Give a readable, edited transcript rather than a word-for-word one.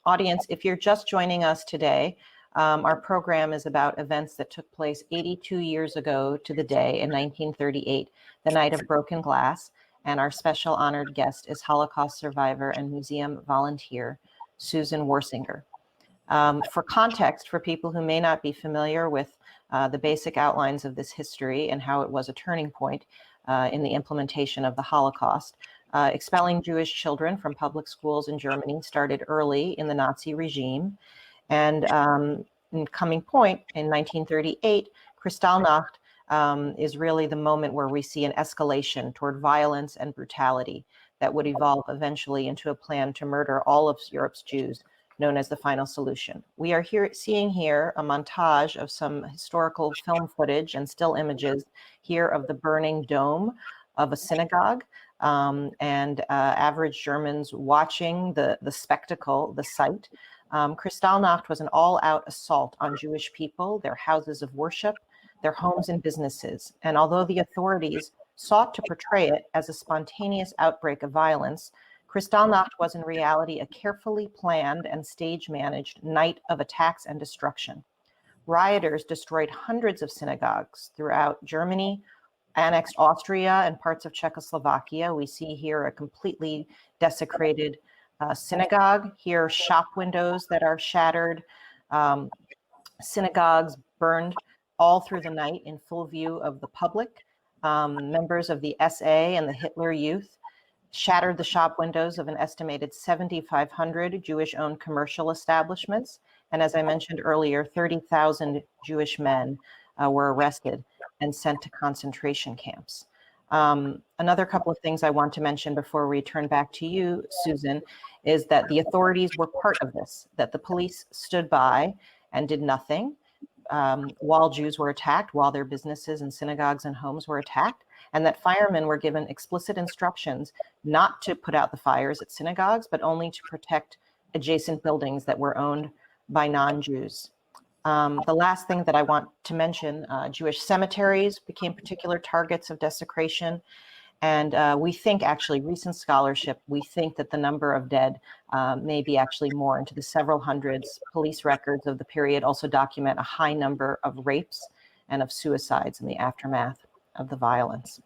Audience, if you're just joining us today, our program is about events that took place 82 years ago to the day in 1938, the night of broken glass, and our special honored guest is Holocaust survivor and museum volunteer, Susan Warsinger. For context, for people who may not be familiar with the basic outlines of this history and how it was a turning point in the implementation of the Holocaust, expelling Jewish children from public schools in Germany started early in the Nazi regime. And in coming point in 1938, Kristallnacht is really the moment where we see an escalation toward violence and brutality that would evolve eventually into a plan to murder all of Europe's Jews, known as the Final Solution. We are seeing here a montage of some historical film footage and still images here of the burning dome of a synagogue, and average Germans watching the spectacle, the sight. Kristallnacht was an all-out assault on Jewish people, their houses of worship, their homes and businesses. And although the authorities sought to portray it as a spontaneous outbreak of violence, Kristallnacht was in reality a carefully planned and stage-managed night of attacks and destruction. Rioters destroyed hundreds of synagogues throughout Germany, annexed Austria and parts of Czechoslovakia. We see here a completely desecrated synagogue. Here, shop windows that are shattered, synagogues burned all through the night in full view of the public. Members of the SA and the Hitler Youth shattered the shop windows of an estimated 7,500 Jewish-owned commercial establishments. And as I mentioned earlier, 30,000 Jewish men were arrested and sent to concentration camps. Another couple of things I want to mention before we turn back to you, Susan, is that the authorities were part of this, that the police stood by and did nothing while Jews were attacked, while their businesses and synagogues and homes were attacked, and that firemen were given explicit instructions not to put out the fires at synagogues, but only to protect adjacent buildings that were owned by non-Jews. The last thing that I want to mention, Jewish cemeteries became particular targets of desecration. And we think, actually, recent scholarship, we think that the number of dead may be actually more, into the several hundreds. Police records of the period also document a high number of rapes and of suicides in the aftermath of the violence.